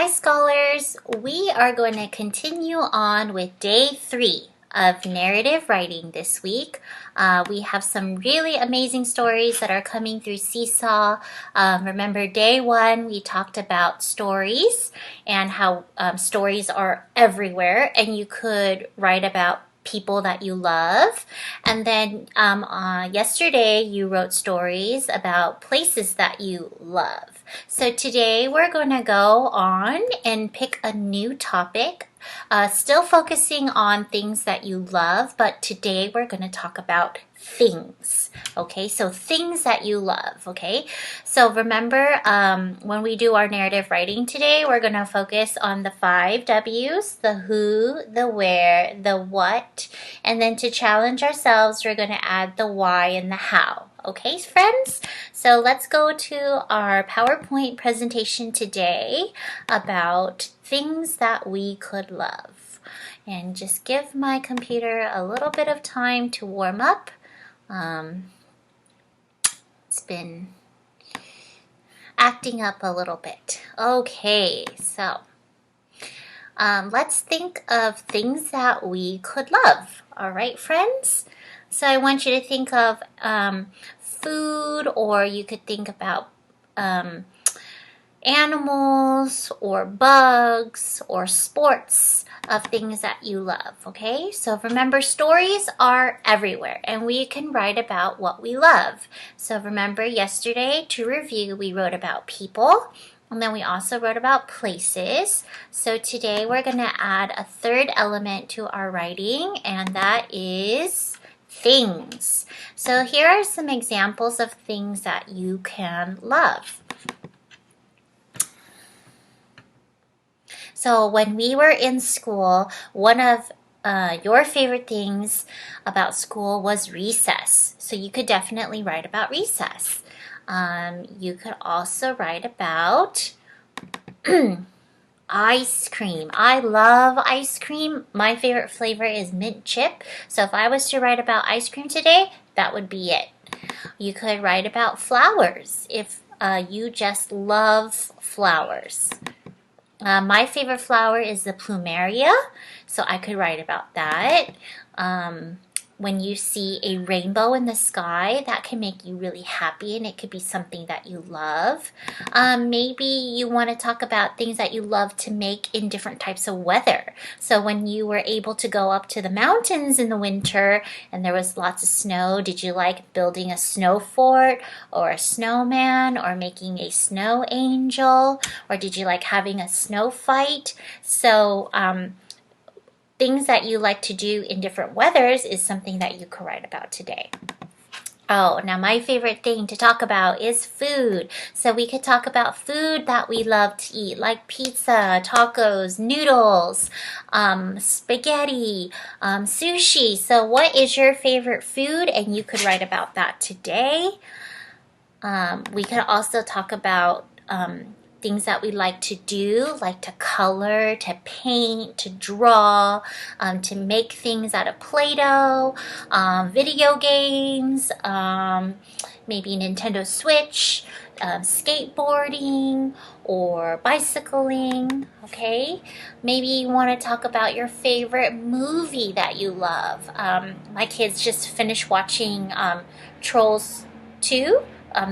Hi scholars, we are going to continue on with day 3 of narrative writing this week. We have some really amazing stories that are coming through Seesaw. Remember day 1 we talked about stories and how stories are everywhere and you could write about people that you love. And then yesterday you wrote stories about places that you love. So today we're going to go on and pick a new topic, still focusing on things that you love, but today we're going to talk about things. Okay, so things that you love. Okay, so remember when we do our narrative writing today, we're going to focus on the 5 W's, the who, the where, the what, and then to challenge ourselves, we're going to add the why and the how. Okay, friends? So let's go to our PowerPoint presentation today about things that we could love. And just give my computer a little bit of time to warm up. It's been acting up a little bit. Okay, so let's think of things that we could love. All right, friends? So I want you to think of food, or you could think about animals or bugs or sports of things that you love, okay? So remember, stories are everywhere and we can write about what we love. So remember yesterday, to review, we wrote about people and then we also wrote about places. So today we're going to add a third element to our writing, and that is things. So here are some examples of things that you can love. So when we were in school, one of your favorite things about school was recess. So you could definitely write about recess. You could also write about ice cream. I love ice cream. My favorite flavor is mint chip. So if I was to write about ice cream today, that would be it. You could write about flowers if you just love flowers. My favorite flower is the plumeria, so I could write about that. When you see a rainbow in the sky, that can make you really happy, and it could be something that you love. Maybe you want to talk about things that you love to make in different types of weather. So when you were able to go up to the mountains in the winter and there was lots of snow, did you like building a snow fort or a snowman or making a snow angel, or did you like having a snow fight? So things that you like to do in different weathers is something that you could write about today. Oh, now my favorite thing to talk about is food. So we could talk about food that we love to eat, like pizza, tacos, noodles, spaghetti, sushi. So what is your favorite food? And you could write about that today. We could also talk about things that we like to do, like to color, to paint, to draw, to make things out of Play-Doh, video games, maybe Nintendo Switch, skateboarding, or bicycling, okay? Maybe you want to talk about your favorite movie that you love. My kids just finished watching Trolls 2.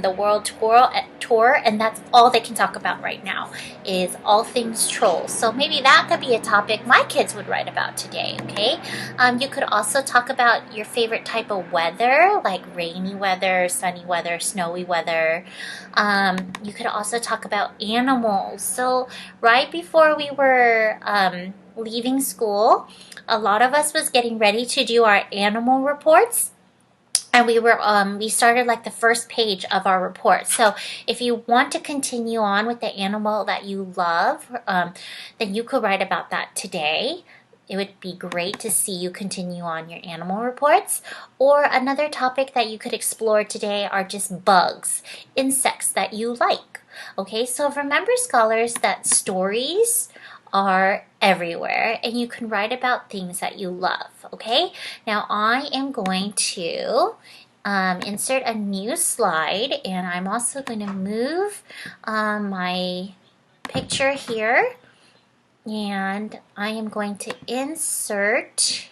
The world tour, and that's all they can talk about right now is all things trolls. So maybe that could be a topic my kids would write about today, okay? You could also talk about your favorite type of weather, like rainy weather, sunny weather, snowy weather. You could also talk about animals. So right before we were leaving school, a lot of us was getting ready to do our animal reports. And we started like the first page of our report. So if you want to continue on with the animal that you love, then you could write about that today. It would be great to see you continue on your animal reports. Or another topic that you could explore today are just bugs, insects that you like. Okay, so remember, scholars, that stories are everywhere and you can write about things that you love, okay? Now I am going to insert a new slide, and I'm also going to move my picture here, and I am going to insert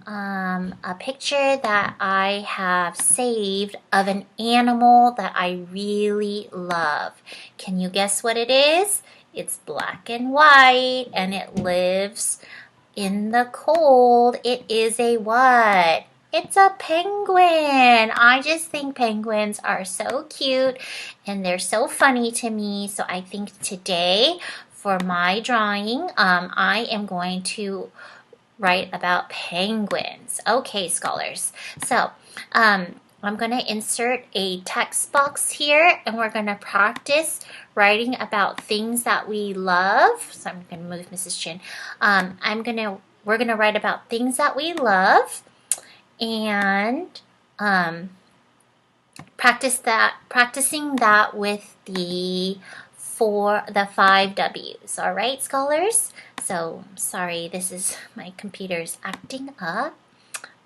a picture that I have saved of an animal that I really love. Can you guess what it is? It's black and white, and it lives in the cold. It is a what? It's a penguin. I just think penguins are so cute and they're so funny to me. So I think today for my drawing, I am going to write about penguins. Okay, scholars. So I'm going to insert a text box here, and we're going to practice writing about things that we love. So I'm going to move Mrs. Chin. We're going to write about things that we love, and practicing that with the 5 W's. All right, scholars? So, sorry, my computer's acting up,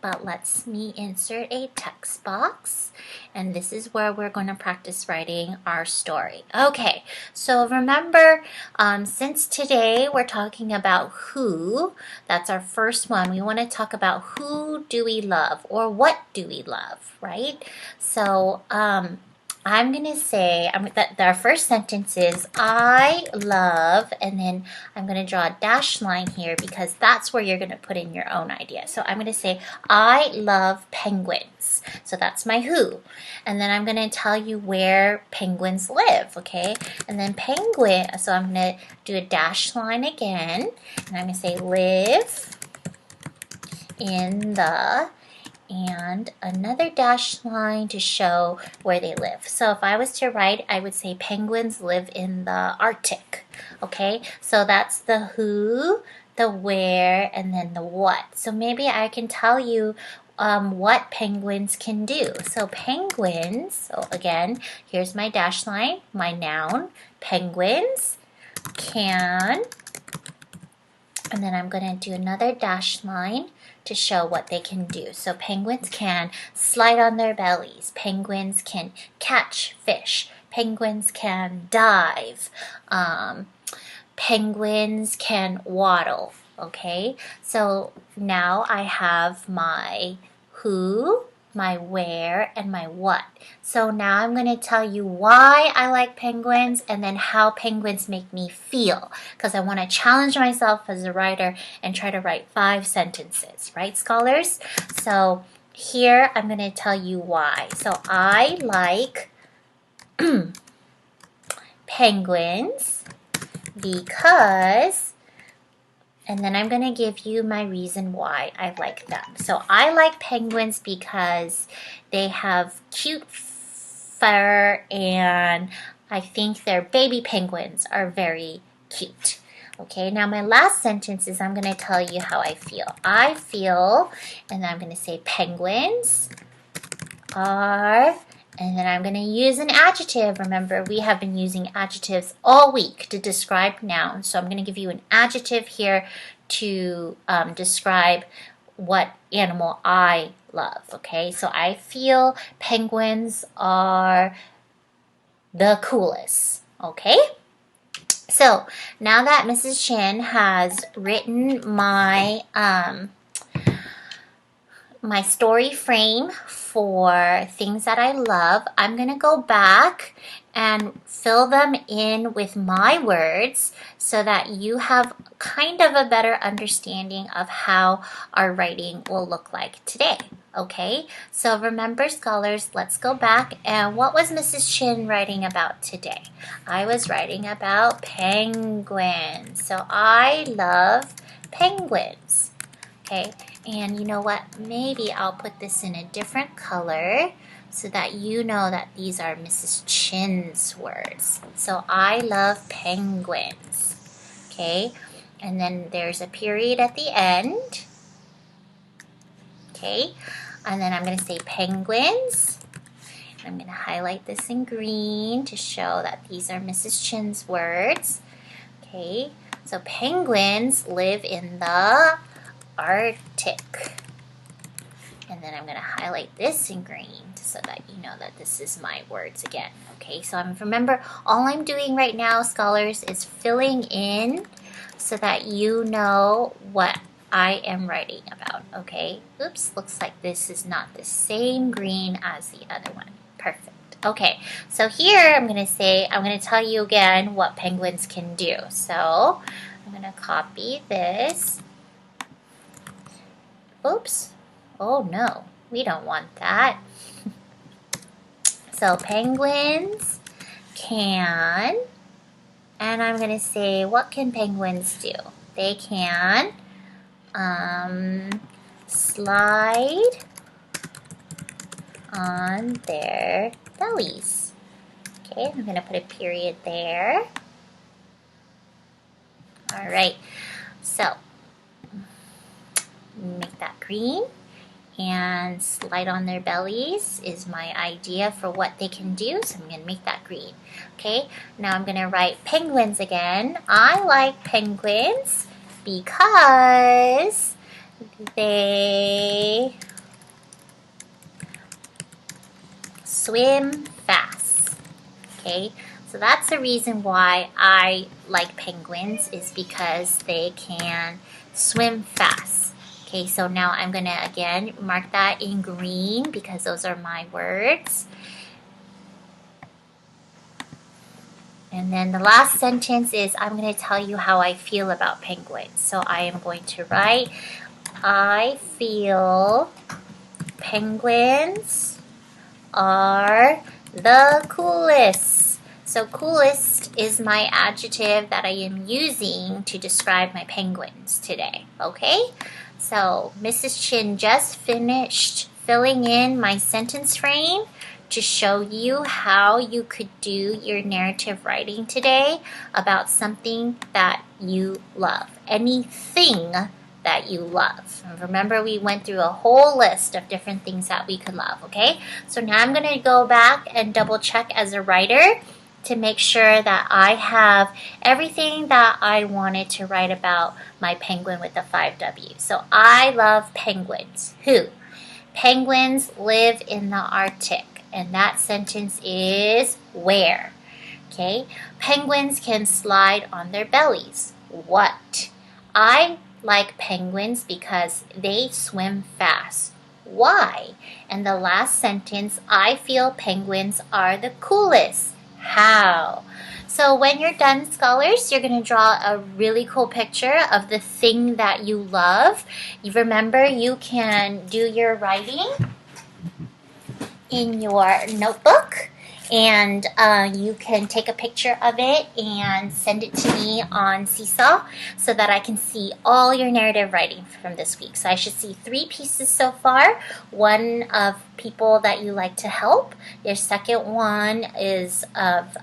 but let's me insert a text box, and this is where we're going to practice writing our story. Okay, so remember, since today we're talking about who, that's our first one. We want to talk about who do we love, or what do we love, right? So, I'm going to say that our first sentence is, I love, and then I'm going to draw a dashed line here because that's where you're going to put in your own idea. So I'm going to say, I love penguins. So that's my who. And then I'm going to tell you where penguins live, okay? And then so I'm going to do a dashed line again, and I'm going to say, live in the, and another dashed line to show where they live. So if I was to write, I would say penguins live in the Arctic. Okay, so that's the who, the where, and then the what. So maybe I can tell you what penguins can do. So penguins, so again, here's my dashed line, my noun, penguins can, and then I'm going to do another dashed line to show what they can do. So penguins can slide on their bellies. Penguins can catch fish. Penguins can dive. Penguins can waddle. Okay, so now I have my who, my where, and my what. So now I'm going to tell you why I like penguins and then how penguins make me feel, because I want to challenge myself as a writer and try to write 5 sentences, right, scholars? So here I'm going to tell you why. So I like penguins because, and then I'm going to give you my reason why I like them. So I like penguins because they have cute fur, and I think their baby penguins are very cute. Okay, now my last sentence is I'm going to tell you how I feel. I feel, and I'm going to say penguins are, and then I'm going to use an adjective. Remember, we have been using adjectives all week to describe nouns. So I'm going to give you an adjective here to describe what animal I love. Okay, so I feel penguins are the coolest. Okay, so now that Mrs. Chin has written my my story frame for things that I love, I'm going to go back and fill them in with my words so that you have kind of a better understanding of how our writing will look like today. Okay, so remember, scholars, let's go back. And what was Mrs. Chin writing about today? I was writing about penguins. So I love penguins. Okay, and you know what? Maybe I'll put this in a different color so that you know that these are Mrs. Chin's words. So I love penguins. Okay, and then there's a period at the end. Okay, and then I'm going to say penguins. I'm going to highlight this in green to show that these are Mrs. Chin's words. Okay, so penguins live in the Arctic. And then I'm going to highlight this in green so that you know that this is my words again. Okay, so remember, all I'm doing right now, scholars, is filling in so that you know what I am writing about, okay? Oops, looks like this is not the same green as the other one. Perfect. Okay, so here I'm going to tell you again what penguins can do. So I'm going to copy this. Oops. Oh no, we don't want that. So penguins can, and I'm going to say, what can penguins do? They can slide on their bellies. Okay, I'm going to put a period there. All right, so make that green. And slide on their bellies is my idea for what they can do. So I'm going to make that green. Okay, now I'm going to write penguins again. I like penguins because they swim fast. Okay, so that's the reason why I like penguins, is because they can swim fast. Okay, so now I'm going to, again, mark that in green because those are my words. And then the last sentence is, I'm going to tell you how I feel about penguins. So I am going to write, I feel penguins are the coolest. So coolest is my adjective that I am using to describe my penguins today, okay? So Mrs. Chin just finished filling in my sentence frame to show you how you could do your narrative writing today about something that you love. Anything that you love. And remember, we went through a whole list of different things that we could love, okay? So now I'm going to go back and double check as a writer to make sure that I have everything that I wanted to write about my penguin with the 5 W's. So I love penguins. Who? Penguins live in the Arctic. And that sentence is where? Okay. Penguins can slide on their bellies. What? I like penguins because they swim fast. Why? And the last sentence, I feel penguins are the coolest. How? So when you're done, scholars, you're going to draw a really cool picture of the thing that you love. You remember, you can do your writing in your notebook, and you can take a picture of it and send it to me on Seesaw so that I can see all your narrative writing from this week. So I should see 3 pieces so far. One of people that you like to help. Your second one is of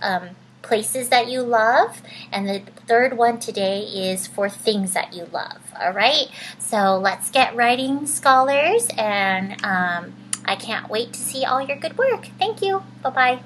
places that you love, and the third one today is for things that you love. All right, so let's get writing, scholars, and I can't wait to see all your good work. Thank you. Bye-bye.